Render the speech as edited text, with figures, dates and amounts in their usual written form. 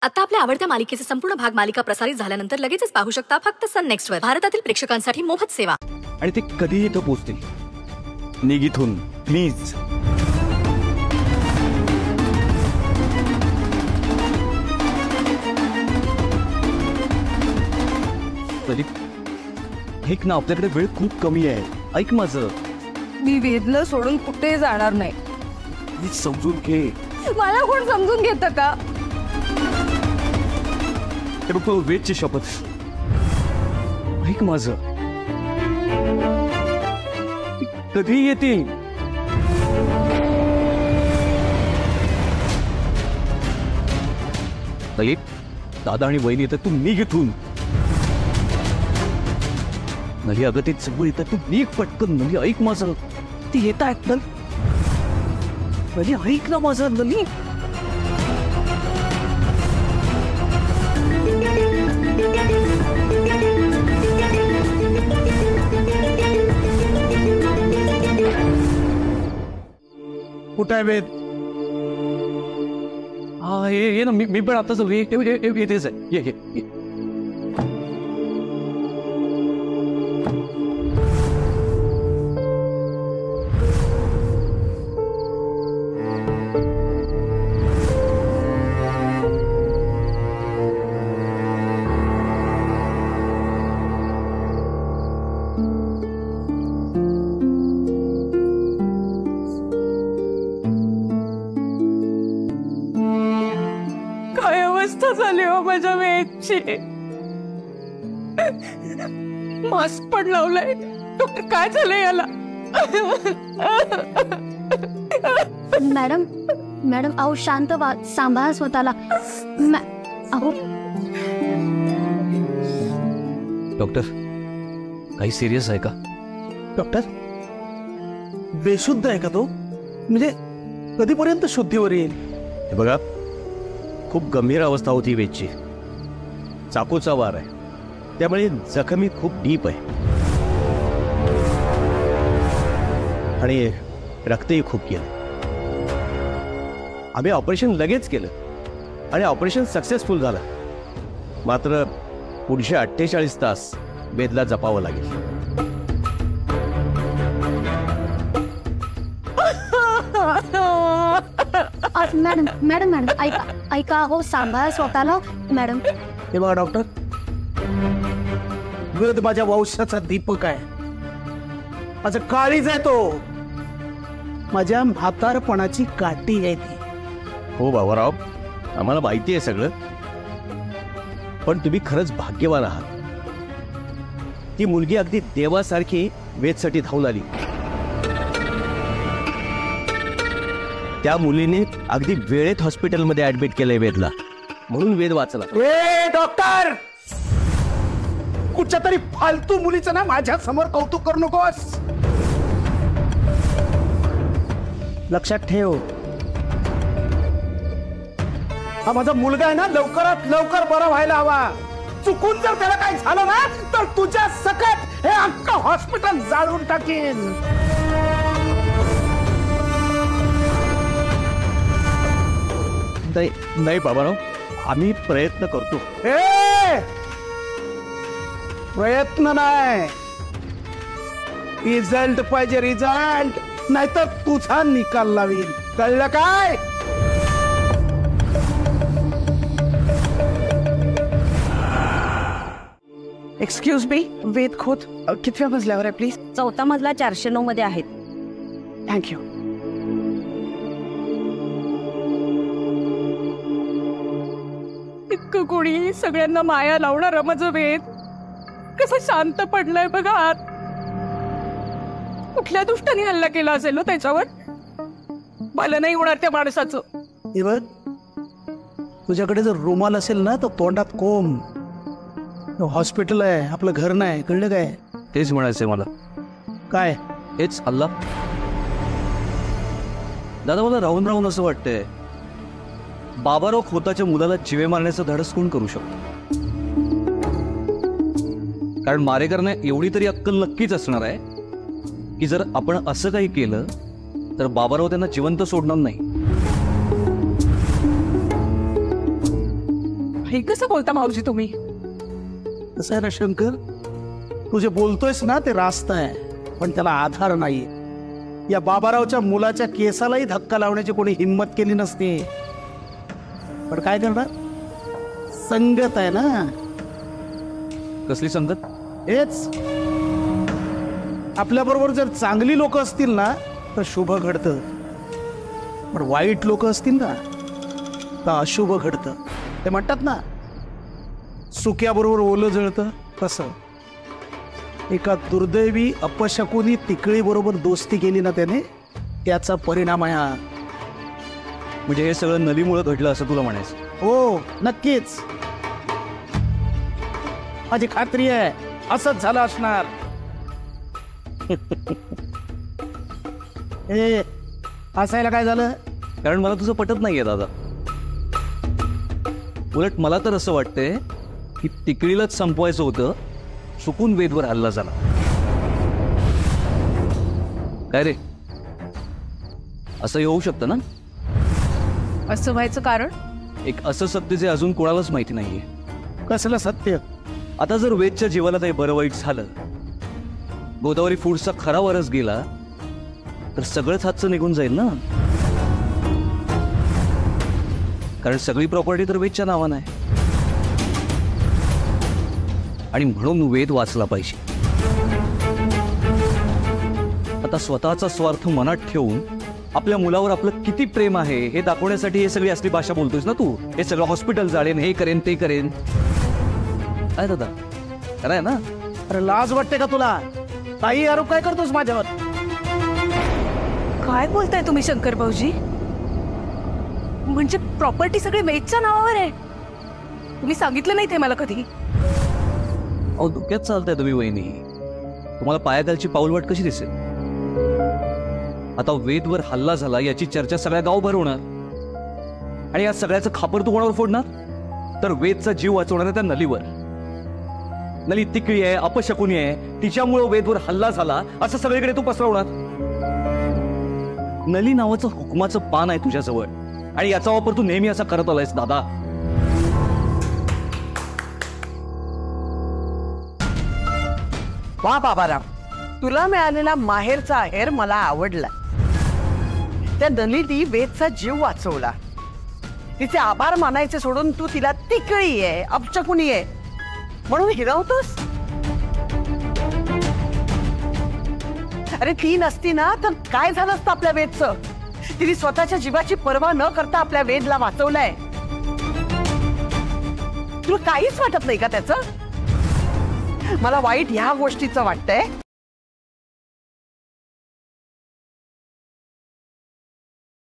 आता आपल्या आवडत्या मालिकेचे संपूर्ण भाग मालिका प्रसारित झाल्यानंतर लगेचच पाहू शकता फक्त सन नेक्स्ट वर. भारतातील प्रेक्षकांसाठी मोफत सेवा. आणि ते कधी इथं पोहोचतील. निघ इथून प्लीज. ऐक ना, आपल्याकडे वेळ खूप कमी आहे. ऐक माझं. मी वेदला सोडून कुठे जाणार नाही. प्लीज समजून घे. मला कोण समजून घेतं का? वेदची शपथ. ऐक माझं. कधी येतील? दादा आणि वहिनी येतात, तू निघ इथून. नली अगं ते सगळं येतात, तू निघ पटकन. नली ऐक माझं. ती येत आहेत. नली ऐक ना माझं. नली कुठे आहे वेद? हा ये ना. मी पण आता येतेच आहे. ये. झाली हो माझ्या वेदची. मास्क पण लावलंय. डॉक्टर काय झालंय याला? मॅडम मॅडम अहो शांत व्हा. सांभाळा स्वतःला. अहो डॉक्टर काही सिरियस आहे का? डॉक्टर बेशुद्ध आहे का तो? म्हणजे कधीपर्यंत शुद्धीवर येईल? हे बघा, खूप गंभीर अवस्था होती वेदची. चाकूचा वार आहे, त्यामुळे जखमी खूप डीप आहे आणि रक्तही खूप गेलं. आम्ही ऑपरेशन लगेच केलं आणि ऑपरेशन सक्सेसफुल झालं. मात्र पुढचे 48 तास वेदला जपावं लागेल. मॅडम मॅडम मॅडम ऐका ऐका. हो सांभाळा स्वतःला मॅडम. हे बघा डॉक्टर, वेद माझ्या वंशाचा दीपक आहे. माझं काळीज आहे तो. माझ्या म्हातारपणाची काठी आहे ती. हो बाबाराव, आम्हाला माहिती आहे सगळं. पण तुम्ही खरंच भाग्यवान आहात. ती मुलगी अगदी देवासारखी वेदसाठी धावून आली. त्या मुलीने अगदी वेळेत हॉस्पिटलमध्ये ऍडमिट केलंय वेदला, म्हणून वेद वाचला. ए डॉक्टर, कुठच्या तरी फालतू मुलीचं ना माझ्या समोर कौतुक करू नकोस. लक्षात ठेव, हा माझा मुलगा आहे ना, लवकरात लवकर बरा व्हायला हवा. चुकून जर त्याला काही झालं ना तर तुझ्या सकट हे अख्खं हॉस्पिटल जाळून टाकेन. नाही बाबाराव, आम्ही प्रयत्न करतो. प्रयत्न नाही, रिझल्ट पाहिजे. रिझल्ट, नाहीतर तुझा निकाल लावील. कळलं काय? एक्सक्यूज मी, वेद खोत कितव्या मजल्यावर आहे प्लीज? 4था मजला 409 मध्ये आहेत. थँक्यू. इतकं कोणी सगळ्यांना माया लावणार माझं वेद कसं शांत पडलंय बघा आत. कुठल्या दुष्टाने हल्ला केला असेल हो त्याच्यावर? मला नाही होणार त्या माणसाचं. हे बघ, तुझ्याकडे जर रुमाल असेल ना तर तोंडात कोंब. हॉस्पिटल आहे, आपलं घर नाही. कळलं काय? तेच म्हणायचंय मला. काय? हेच अल्ला. दादा मला राहून राहून असं वाटतंय, बाबाराव खोताच्या मुलाला जिवे मारण्याचं धाडस कोण करू शकतो? कारण मारेकरने एवढी तरी अक्कल नक्कीच असणार आहे की जर आपण असं काही केलं तर बाबाराव त्यांना जिवंत सोडणार नाही. हे कसं बोलता मावशी तुम्ही? कसं आहे ना शंकर, तू जे बोलतोयस ना ते रास्त आहे, पण त्याला आधार नाही. या बाबारावच्या मुलाच्या केसालाही धक्का लावण्याची कोणी हिंमत केली नसते. पण काय करणार, संगत आहे ना. कसली संगत? हेच, आपल्या बरोबर जर चांगली लोक असतील ना तर शुभ घडतं, पण वाईट लोक असतील ना तर अशुभ घडतं. ते म्हणतात ना, सुक्याबरोबर ओलं जळतं, तसं एका दुर्दैवी अपशकुनी तिकळी बरोबर दोस्ती केली ना त्याने, त्याचा परिणाम आहे हा. म्हणजे हे सगळं नलीमुळे घडलं असं तुला म्हणायचं? हो नक्कीच, माझी खात्री आहे असंच झालं असणार. ए, हसायला काय झालं? कारण मला तुझं पटत नाहीये दादा. उलट मला तर असं वाटतंय की तिकडीलाच संपवायचं होतं, चुकून वेदवर हल्ला झाला. काय रे, असं होऊ शकतं ना? असं व्हायचं कारण? एक असं सत्य जे अजून कोणालाच माहिती नाहीये. कसलं सत्य? आता जर वेदच्या जीवाला काही बरं वाईट झालं, गोदावरी फूड्सचा खरा वारस गेला, तर सगळंच हातचं निघून जाईल ना. कारण सगळी प्रॉपर्टी तर वेदच्या नावानं आहे, आणि म्हणून वेद वाचला पाहिजे. आता स्वतःचा स्वार्थ मनात ठेवून आपल्या मुलावर आपलं किती प्रेम आहे हे दाखवण्यासाठी हे सगळी असली भाषा बोलतोयस ना तू. हे सगळं हॉस्पिटल जाळेन, हे करेन ते करेन. काय दादा, खरंय ना? अरे लाज वाटते का तुला? काही आरोप काय करतोस माझ्यावर? काय बोलताय तुम्ही शंकर भाऊजी? म्हणजे प्रॉपर्टी सगळी वेदच्या नावावर आहे? तुम्ही सांगितलं नाही ते मला कधी. अहो धोक्यात चालताय तुम्ही वहिनी. तुम्हाला पायाखालची पाऊलवाट कशी दिसेल? आता वेदवर हल्ला झाला याची चर्चा सगळ्या गावभर होणार, आणि या सगळ्याचं खापर तू कोणावर फोडणार? तर वेदचा जीव वाचवणाऱ्या त्या नलीवर. नली तिकळी आहे, अपशकुनी आहे, तिच्यामुळे वेदवर हल्ला झाला असं सगळीकडे तू पसरवणार. नली नावाचं हुकमाचं पान आहे तुझ्याजवळ, आणि याचा वापर तू नेहमी असा करत आलायस दादा. वा बाबाराव, तुला मिळालेला माहेरचा आहेर मला आवडला. त्या नलिनी वेदचा जीव वाचवला. तिचे आभार मानायचे सोडून तू तिला तिकळी आहे, अपशकुनी आहे म्हणून हिरावतोस. अरे ती नसती ना तर काय झालं असतं आपल्या वेदचं? तिने स्वतःच्या जीवाची पर्वा न करता आपल्या वेदला वाचवलंय. तुला काहीच वाटत नाही का त्याचं? मला वाईट ह्या गोष्टीचं वाटतंय